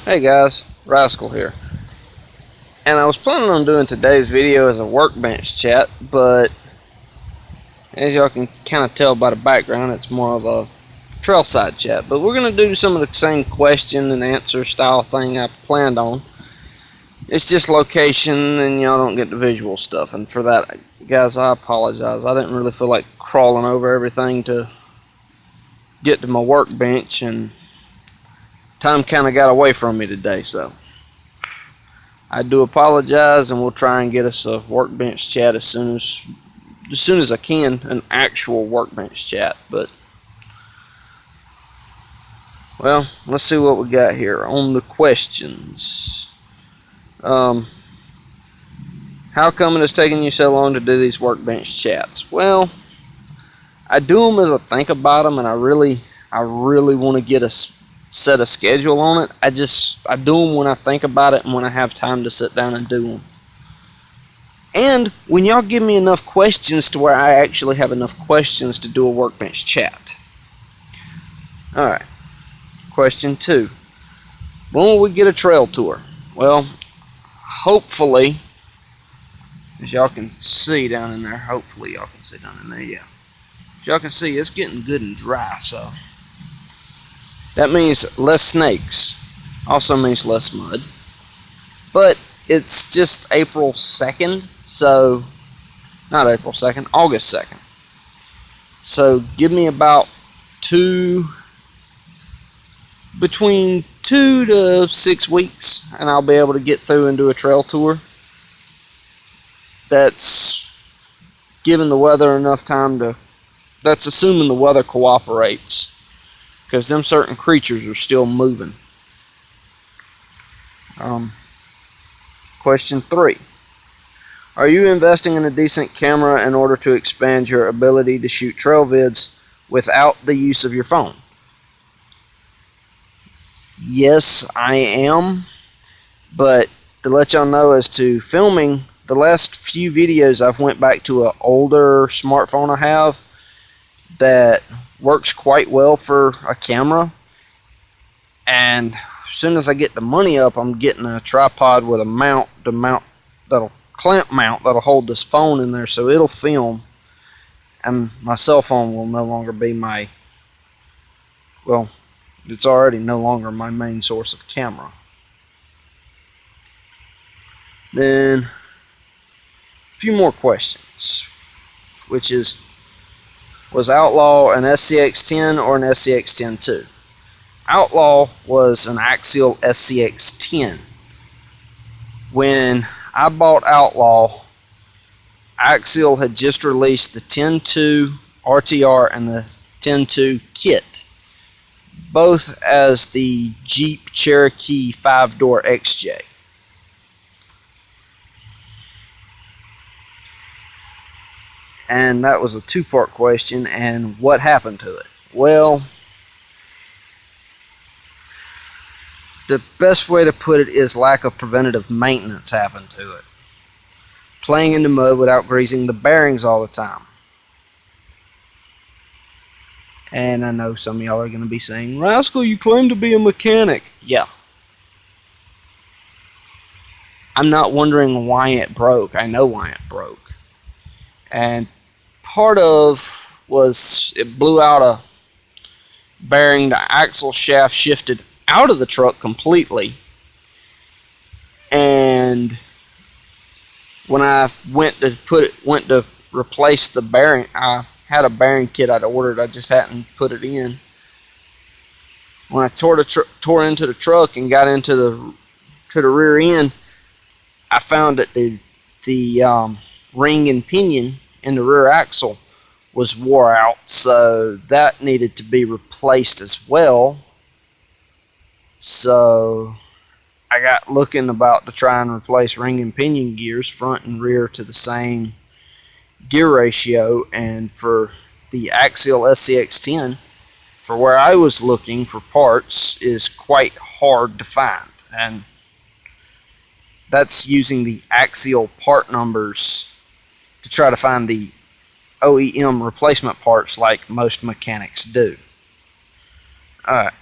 Hey guys, Rascal here. And I was planning on doing today's video as a workbench chat, but as y'all can kind of tell by the background, it's more of a trailside chat. But we're going to do some of the same question and answer style thing I planned on. It's just location and y'all don't get the visual stuff. And for that, guys, I apologize. I didn't really feel like crawling over everything to get to my workbench, and time kind of got away from me today, so I do apologize, and we'll try and get us a workbench chat as soon as I can, an actual workbench chat. But well, let's see what we got here on the questions. How come it is taking you so long to do these workbench chats? Well, I do them as I think about them, and I really want to get a set a schedule on it. I do them when I think about it and when I have time to sit down and do them. And when y'all give me enough questions to where I actually have enough questions to do a workbench chat. Alright, question 2. When will we get a trail tour? Well, hopefully, as y'all can see down in there, hopefully y'all can see down in there, yeah. As y'all can see, it's getting good and dry, so that means less snakes. Also means less mud. But it's just April 2nd, so not April 2nd, August 2nd. So give me about between 2 to 6 weeks, and I'll be able to get through and do a trail tour. That's giving the weather enough time to, that's assuming the weather cooperates, because them certain creatures are still moving. Question 3. Are you investing in a decent camera in order to expand your ability to shoot trail vids without the use of your phone? Yes, I am. But to let y'all know, as to filming, the last few videos I've went back to an older smartphone I have that works quite well for a camera, and as soon as I get the money up, I'm getting a tripod with a mount that'll clamp mount that'll hold this phone in there, so it'll film, and my cell phone will no longer be my, well, it's already no longer my main source of camera. Then a few more questions, which is, was Outlaw an SCX10 or an SCX10 II? Outlaw was an Axial SCX10. When I bought Outlaw, Axial had just released the 10.2 RTR and the 10.2 kit, both as the Jeep Cherokee 5-door XJ. And that was a two-part question, and what happened to it? Well, the best way to put it is lack of preventative maintenance happened to it. Playing in the mud without greasing the bearings all the time. And I know some of y'all are going to be saying, Rascal, you claim to be a mechanic. Yeah. I'm not wondering why it broke. I know why it broke. And part of was it blew out a bearing. The axle shaft shifted out of the truck completely, and when I went to replace the bearing, I had a bearing kit I'd ordered. I just hadn't put it in. When I tore into the truck and got into the rear end, I found that the ring and pinion in the rear axle was wore out, so that needed to be replaced as well. So I got looking about to try and replace ring and pinion gears, front and rear, to the same gear ratio, and for the Axial SCX10, for where I was looking for parts, is quite hard to find, and that's using the Axial part numbers to try to find the OEM replacement parts like most mechanics do. Alright.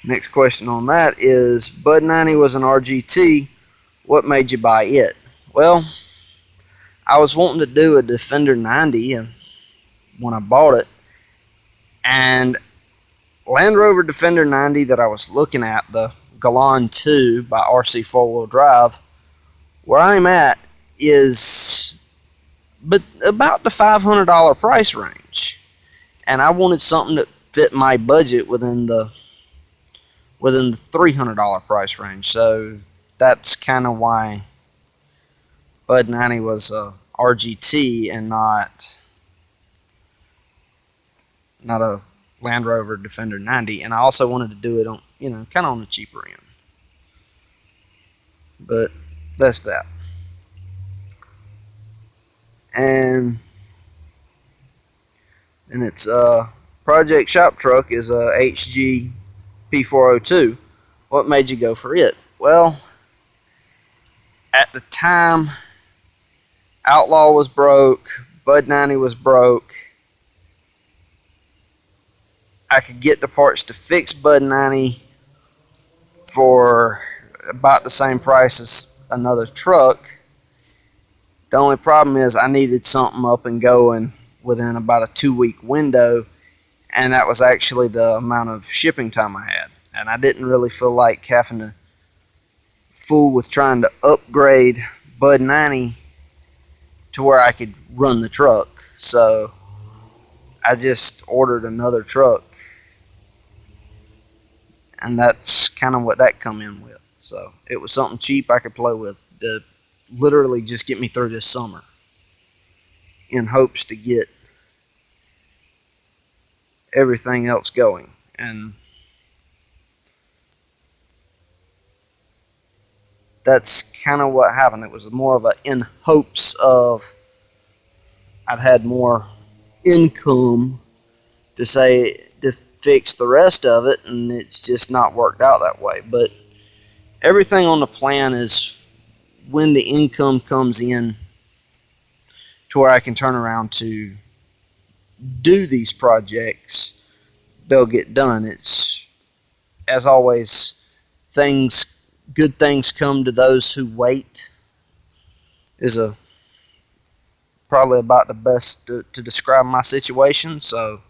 Next question on that is, Bud 90 was an RGT. What made you buy it? Well, I was wanting to do a Defender 90 when I bought it, and Land Rover Defender 90 that I was looking at, the Galan 2 by RC 4-wheel drive, where I'm at is about the $500 price range, and I wanted something that fit my budget within the $300 price range. So that's kind of why Bud 90 was a RGT and not a Land Rover Defender 90. And I also wanted to do it on, kind of on the cheaper end. But that's that. And its project shop truck is a HG P402. What made you go for it? Well, at the time, Outlaw was broke, Bud 90 was broke. I could get the parts to fix Bud 90 for about the same price as another truck. The only problem is I needed something up and going within about a 2-week window, and that was actually the amount of shipping time I had. And I didn't really feel like having to fool with trying to upgrade Bud 90 to where I could run the truck. So I just ordered another truck, and that's kind of what that come in with. So it was something cheap I could play with to literally just get me through this summer, in hopes to get everything else going. And that's kind of what happened. It was more of a in hopes of I'd had more income to fix the rest of it, and it's just not worked out that way. But everything on the plan is when the income comes in to where I can turn around to do these projects, they'll get done. It's, as always, good things come to those who wait is probably about the best to describe my situation. So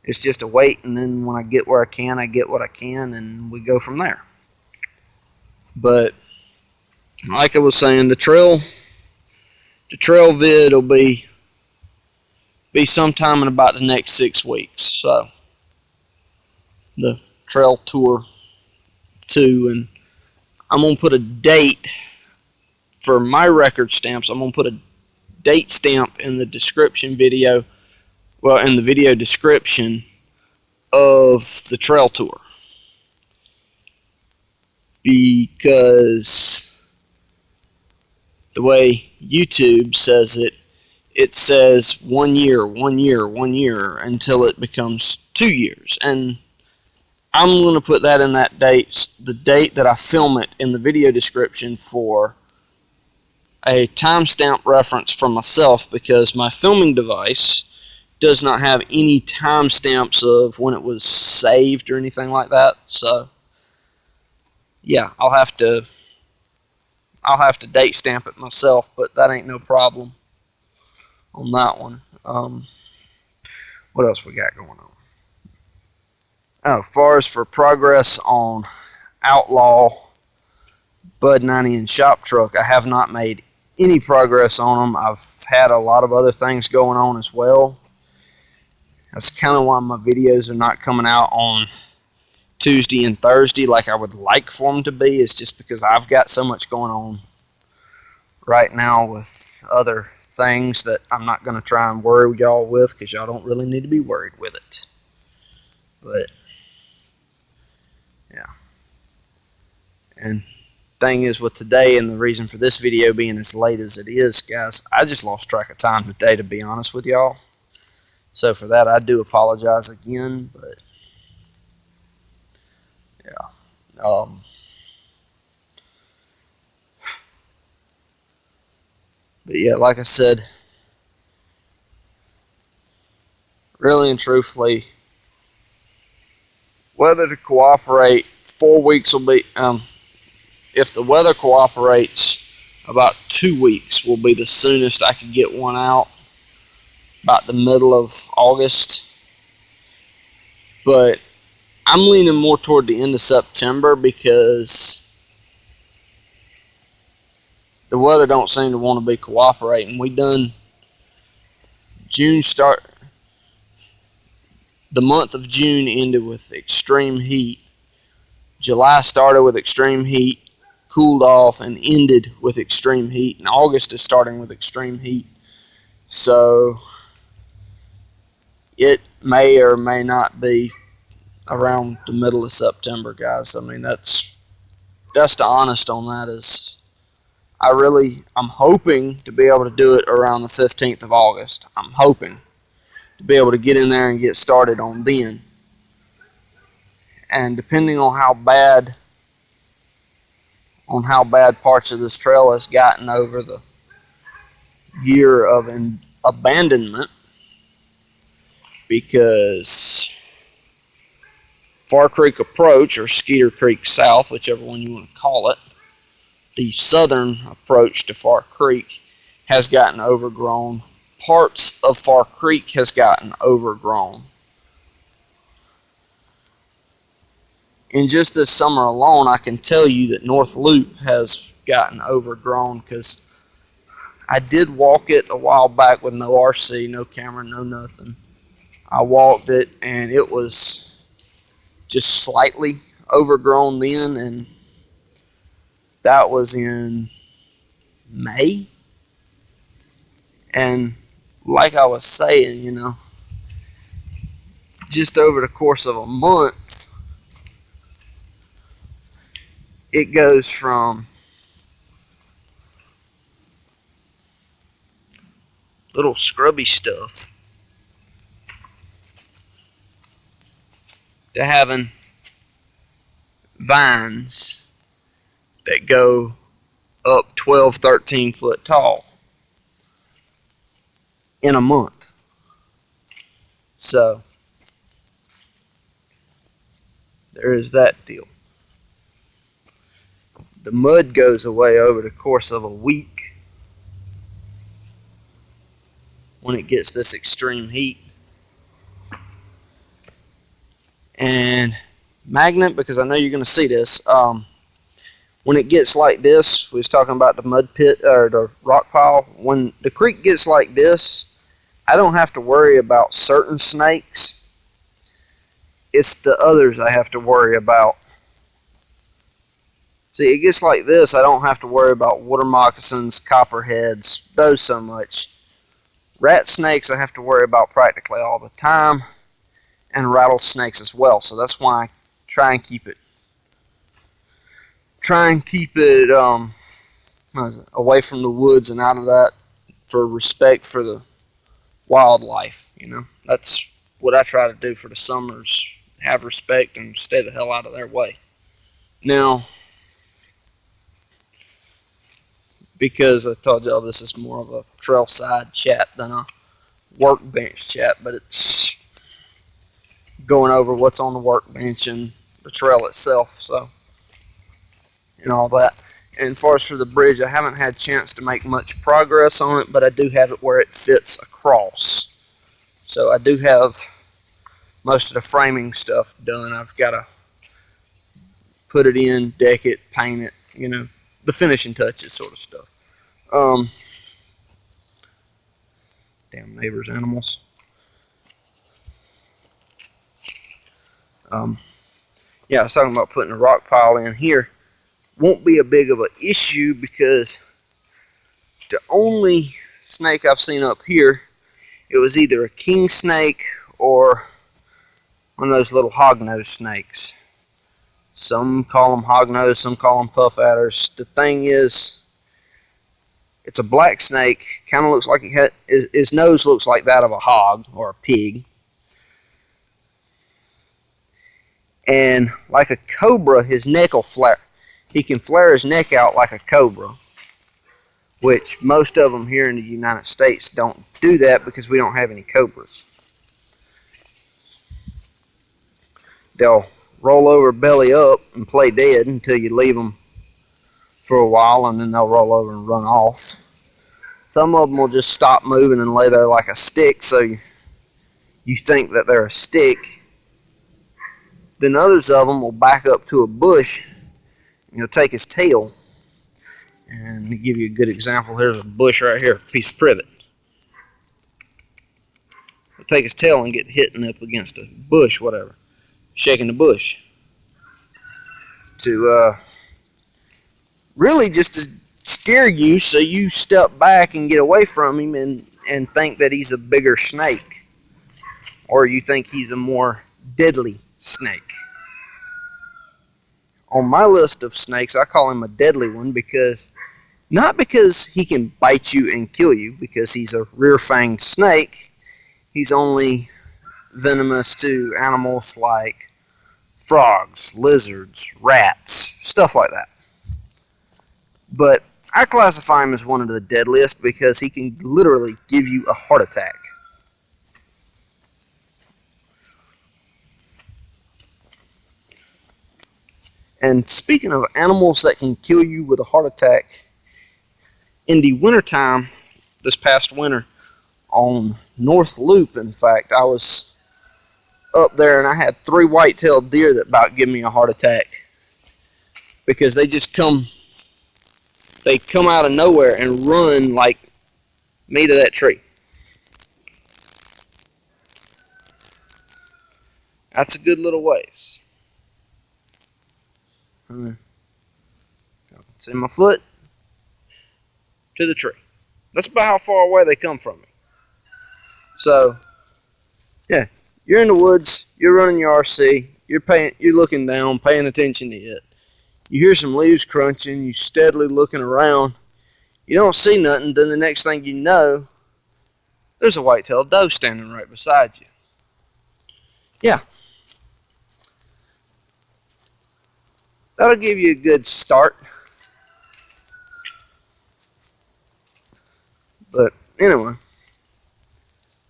it's just a wait, and then when I get where I can, I get what I can, and we go from there. But like I was saying, the trail vid will be sometime in about the next 6 weeks. So the trail tour 2, and I'm gonna put a date for my record stamps. I'm gonna put a date stamp in the description video, in the video description of the trail tour, because the way YouTube says it, it says 1 year, 1 year, 1 year until it becomes 2 years. And I'm going to put that in that date, the date that I film it, in the video description for a timestamp reference for myself, because my filming device does not have any timestamps of when it was saved or anything like that. So yeah, I'll have to date stamp it myself, but that ain't no problem on that one. What else we got going on? Oh, as far as for progress on Outlaw, Bud 90, and Shop Truck, I have not made any progress on them. I've had a lot of other things going on as well. That's kind of why my videos are not coming out on Tuesday and Thursday like I would like for them to be. It's just because I've got so much going on right now with other things that I'm not going to try and worry y'all with, because y'all don't really need to be worried with it. But yeah. And thing is with today, and the reason for this video being as late as it is, guys, I just lost track of time today, to be honest with y'all. So for that, I do apologize again, but yeah. But yeah, like I said, really and truthfully, weather to cooperate, 4 weeks will be, if the weather cooperates, about 2 weeks will be the soonest I could get one out, about the middle of August. But I'm leaning more toward the end of September because the weather don't seem to want to be cooperating. We done June start, the month of June ended with extreme heat. July started with extreme heat, cooled off, and ended with extreme heat. And August is starting with extreme heat. So it may or may not be around the middle of September, guys. I mean, that's the honest on that. Is I'm hoping to be able to do it around the 15th of August. I'm hoping to be able to get in there and get started on then. And depending on how bad parts of this trail has gotten over the year of abandonment, because Far Creek Approach, or Skeeter Creek South, whichever one you want to call it, the southern approach to Far Creek has gotten overgrown. Parts of Far Creek has gotten overgrown. In just this summer alone, I can tell you that North Loop has gotten overgrown, because I did walk it a while back with no RC, no camera, no nothing. I walked it and it was just slightly overgrown then, and that was in May. And like I was saying, you know, just over the course of a month, it goes from little scrubby stuff to having vines that go up 12, 13 foot tall in a month. So there is that deal. The mud goes away over the course of a week when it gets this extreme heat. And Magnet, because I know you're going to see this, when it gets like this, we was talking about the mud pit or the rock pile. When the creek gets like this, I don't have to worry about certain snakes. It's the others I have to worry about. See, it gets like this, I don't have to worry about water moccasins, copperheads, those so much. Rat snakes I have to worry about practically all the time, and rattlesnakes as well. So that's why I try and keep it away from the woods and out of that, for respect for the wildlife. You know, that's what I try to do for the summers: have respect and stay the hell out of their way. Now, because I told y'all this is more of a trail side chat than a workbench chat, but it's going over what's on the workbench and the trail itself, so, and all that. And as far as for the bridge, I haven't had a chance to make much progress on it, but I do have it where it fits across. So I do have most of the framing stuff done. I've got to put it in, deck it, paint it, you know, the finishing touches sort of stuff. Damn neighbors' animals. Yeah, I was talking about putting a rock pile in here. Won't be a big of an issue, because the only snake I've seen up here, it was either a king snake or one of those little hognose snakes. Some call them hognose, some call them puff adders. The thing is, it's a black snake. Kind of looks like his nose looks like that of a hog or a pig. And like a cobra, his neck will flare. He can flare his neck out like a cobra, which most of them here in the United States don't do that because we don't have any cobras. They'll roll over belly up and play dead until you leave them for a while, and then they'll roll over and run off. Some of them will just stop moving and lay there like a stick, so you think that they're a stick. Then others of them will back up to a bush, and he'll take his tail. And to give you a good example, here's a bush right here, a piece of privet. He'll take his tail and get hitting up against a bush, whatever, shaking the bush. To really just to scare you, so you step back and get away from him and think that he's a bigger snake, or you think he's a more deadly snake. On my list of snakes, I call him a deadly one not because he can bite you and kill you, because he's a rear-fanged snake. He's only venomous to animals like frogs, lizards, rats, stuff like that. But I classify him as one of the deadliest because he can literally give you a heart attack. And speaking of animals that can kill you with a heart attack, in the wintertime, this past winter, on North Loop, in fact, I was up there and I had 3 white-tailed deer that about give me a heart attack because they just come out of nowhere and run like me to that tree. That's a good little ways. See my foot to the tree. That's about how far away they come from me. So, yeah, you're in the woods, you're running your RC, you're looking down, paying attention to it. You hear some leaves crunching, you steadily looking around. You don't see nothing, then the next thing you know, there's a white-tailed doe standing right beside you. Yeah. That'll give you a good start. But anyway,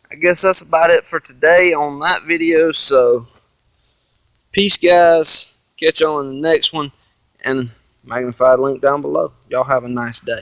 I guess that's about it for today on that video. So, peace, guys. Catch you on the next one. And Magnatfied link down below. Y'all have a nice day.